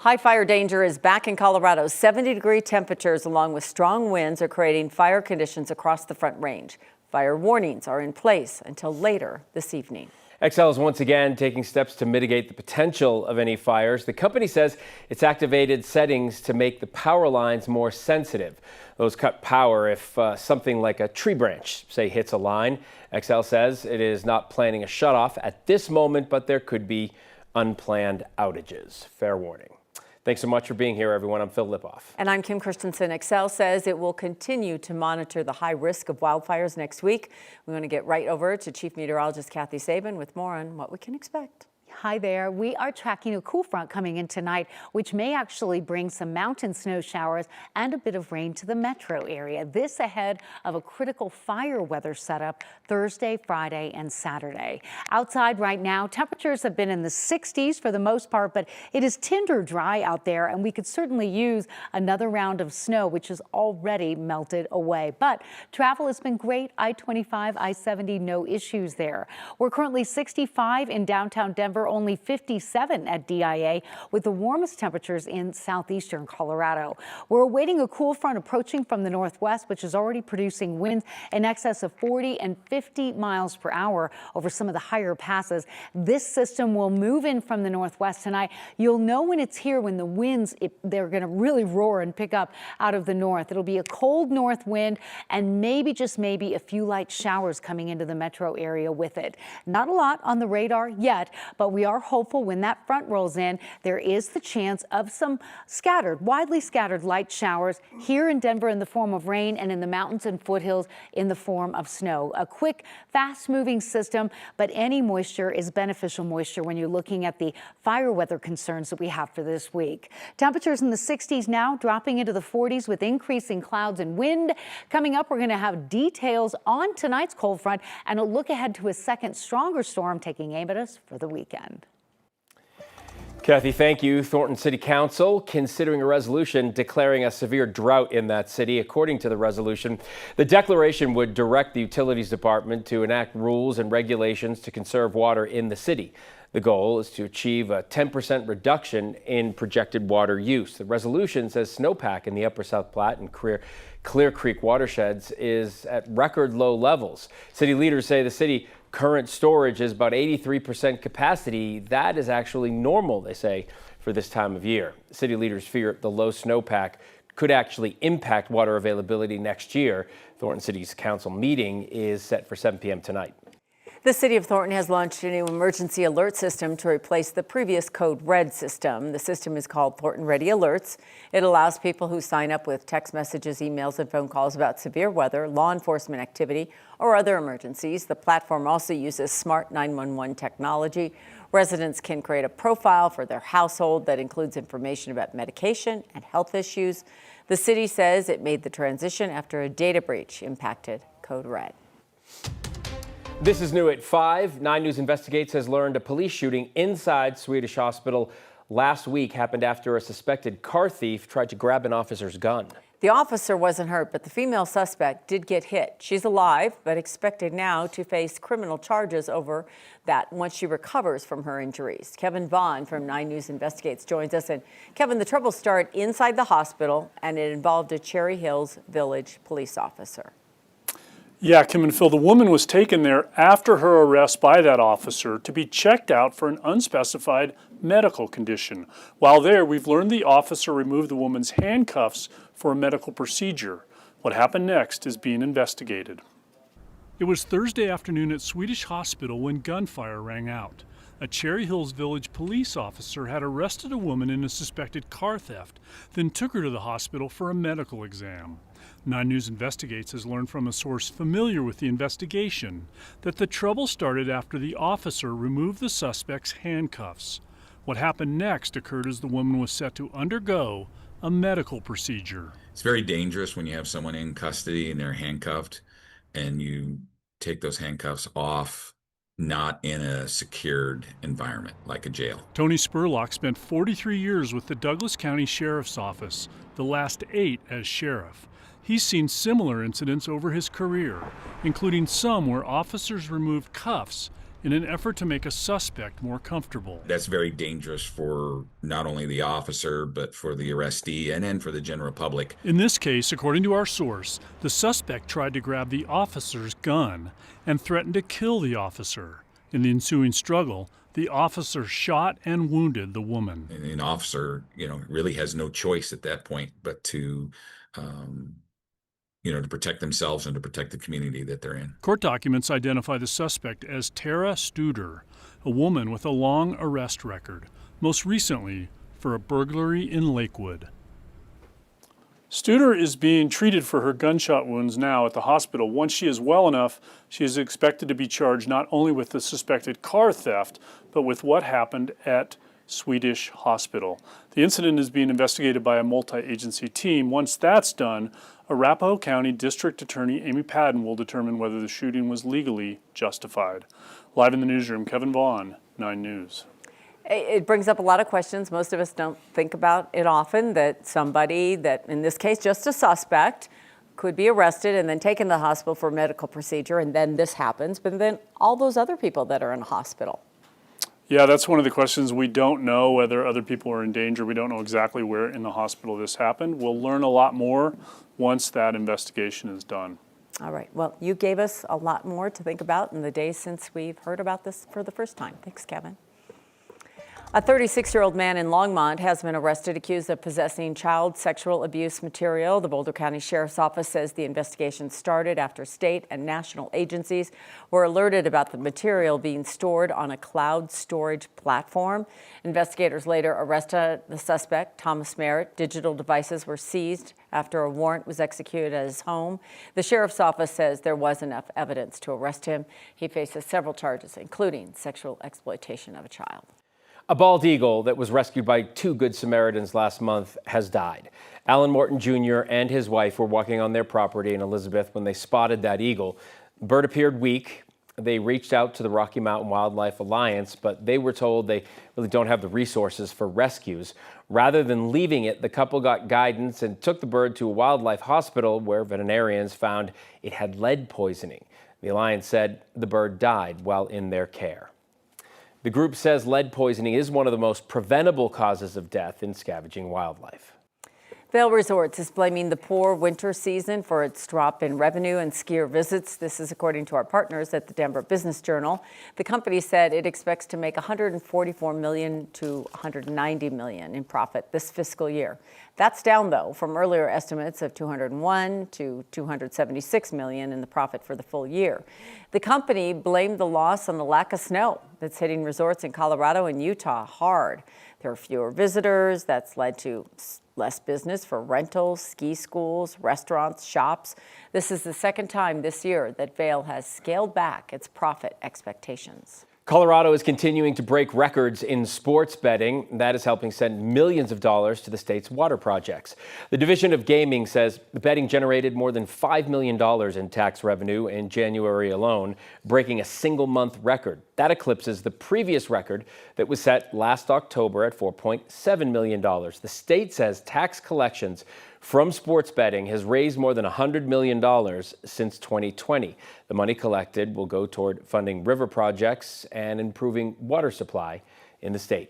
High fire danger is back in Colorado. 70-degree temperatures along with strong winds are creating fire conditions across the Front Range. Fire warnings are in place until later this evening. Xcel is once again taking steps to mitigate the potential of any fires. The company says it's activated settings to make the power lines more sensitive. Those cut power if something like a tree branch, say, hits a line. Xcel says it is not planning a shutoff at this moment, but there could be unplanned outages. Fair warning. Thanks so much for being here, everyone. I'm Phil Lipoff. And I'm Kim Christensen. Xcel says it will continue to monitor the high risk of wildfires next week. We want to get right over to Chief Meteorologist Kathy Sabin with more on what we can expect. Hi there. We are tracking a cool front coming in tonight, which may actually bring some mountain snow showers and a bit of rain to the metro area. This ahead of a critical fire weather setup Thursday, Friday, and Saturday. Outside right now, temperatures have been in the 60s for the most part, but it is tinder dry out there, and we could certainly use another round of snow, which has already melted away. But travel has been great. I-25, I-70, no issues there. We're currently 65 in downtown Denver, only 57 at DIA, with the warmest temperatures in southeastern Colorado. We're awaiting a cool front approaching from the northwest, which is already producing winds in excess of 40 and 50 miles per hour over some of the higher passes. This system will move in from the northwest tonight. You'll know when it's here when the winds, they're going to really roar and pick up out of the north. It'll be a cold north wind and maybe, just maybe, a few light showers coming into the metro area with it. Not a lot on the radar yet, but we are hopeful when that front rolls in, there is the chance of some widely scattered light showers here in Denver in the form of rain, and in the mountains and foothills in the form of snow. A quick, fast-moving system, but any moisture is beneficial moisture when you're looking at the fire weather concerns that we have for this week. Temperatures in the 60s now, dropping into the 40s with increasing clouds and wind. Coming up, we're going to have details on tonight's cold front and a look ahead to a second stronger storm taking aim at us for the weekend. Kathy, thank you. Thornton City Council considering a resolution declaring a severe drought in that city. According to the resolution, the declaration would direct the Utilities Department to enact rules and regulations to conserve water in the city. The goal is to achieve a 10% reduction in projected water use. The resolution says snowpack in the Upper South Platte and Clear Creek watersheds is at record low levels. City leaders say the city current storage is about 83% capacity. That is actually normal, they say, for this time of year. City leaders fear the low snowpack could actually impact water availability next year. Thornton City's council meeting is set for 7 p.m. tonight. The city of Thornton has launched a new emergency alert system to replace the previous Code Red system. The system is called Thornton Ready Alerts. It allows people who sign up with text messages, emails, and phone calls about severe weather, law enforcement activity, or other emergencies. The platform also uses smart 911 technology. Residents can create a profile for their household that includes information about medication and health issues. The city says it made the transition after a data breach impacted Code Red. This is new at 5. 9 News Investigates has learned a police shooting inside Swedish Hospital last week happened after a suspected car thief tried to grab an officer's gun. The officer wasn't hurt, but the female suspect did get hit. She's alive, but expected now to face criminal charges over that once she recovers from her injuries. Kevin Vaughn from 9 News Investigates joins us. And Kevin, the trouble started inside the hospital, and it involved a Cherry Hills Village police officer. Yeah, Kim and Phil, the woman was taken there after her arrest by that officer to be checked out for an unspecified medical condition. While there, we've learned the officer removed the woman's handcuffs for a medical procedure. What happened next is being investigated. It was Thursday afternoon at Swedish Hospital when gunfire rang out. A Cherry Hills Village police officer had arrested a woman in a suspected car theft, then took her to the hospital for a medical exam. 9 News Investigates has learned from a source familiar with the investigation that the trouble started after the officer removed the suspect's handcuffs. What happened next occurred as the woman was set to undergo a medical procedure. It's very dangerous when you have someone in custody and they're handcuffed and you take those handcuffs off, not in a secured environment like a jail. Tony Spurlock spent 43 years with the Douglas County Sheriff's Office, the last 8 as sheriff. He's seen similar incidents over his career, including some where officers removed cuffs in an effort to make a suspect more comfortable. That's very dangerous for not only the officer, but for the arrestee and then for the general public. In this case, according to our source, the suspect tried to grab the officer's gun and threatened to kill the officer. In the ensuing struggle, the officer shot and wounded the woman. And an officer, really has no choice at that point but to to protect themselves and to protect the community that they're in. Court documents identify the suspect as Tara Studer, a woman with a long arrest record, most recently for a burglary in Lakewood. Studer is being treated for her gunshot wounds now at the hospital. Once she is well enough, she is expected to be charged not only with the suspected car theft, but with what happened at Swedish Hospital. The incident is being investigated by a multi-agency team. Once that's done, Arapahoe County District Attorney Amy Padden will determine whether the shooting was legally justified. Live in the newsroom, Kevin Vaughn, 9 News. It brings up a lot of questions. Most of us don't think about it often, that somebody that, in this case, just a suspect, could be arrested and then taken to the hospital for a medical procedure, and then this happens, but then all those other people that are in a hospital. Yeah, that's one of the questions. We don't know whether other people are in danger. We don't know exactly where in the hospital this happened. We'll learn a lot more once that investigation is done. All right. Well, you gave us a lot more to think about in the days since we've heard about this for the first time. Thanks, Kevin. A 36-year-old man in Longmont has been arrested accused of possessing child sexual abuse material. The Boulder County Sheriff's Office says the investigation started after state and national agencies were alerted about the material being stored on a cloud storage platform. Investigators later arrested the suspect, Thomas Merritt. Digital devices were seized after a warrant was executed at his home. The Sheriff's Office says there was enough evidence to arrest him. He faces several charges, including sexual exploitation of a child. A bald eagle that was rescued by 2 Good Samaritans last month has died. Alan Morton Jr. and his wife were walking on their property in Elizabeth when they spotted that eagle. The bird appeared weak. They reached out to the Rocky Mountain Wildlife Alliance, but they were told they really don't have the resources for rescues. Rather than leaving it, the couple got guidance and took the bird to a wildlife hospital where veterinarians found it had lead poisoning. The Alliance said the bird died while in their care. The group says lead poisoning is one of the most preventable causes of death in scavenging wildlife. Vail Resorts is blaming the poor winter season for its drop in revenue and skier visits. This is according to our partners at the Denver Business Journal. The company said it expects to make $144 million to $190 million in profit this fiscal year. That's down, though, from earlier estimates of $201 to $276 million in the profit for the full year. The company blamed the loss on the lack of snow that's hitting resorts in Colorado and Utah hard. There are fewer visitors. That's led to less business for rentals, ski schools, restaurants, shops. This is the second time this year that Vail has scaled back its profit expectations. Colorado is continuing to break records in sports betting. That is helping send millions of dollars to the state's water projects. The Division of Gaming says the betting generated more than $5 million in tax revenue in January alone, breaking a single-month record. That eclipses the previous record that was set last October at $4.7 million. The state says tax collections from sports betting has raised more than $100 million since 2020. The money collected will go toward funding river projects and improving water supply in the state.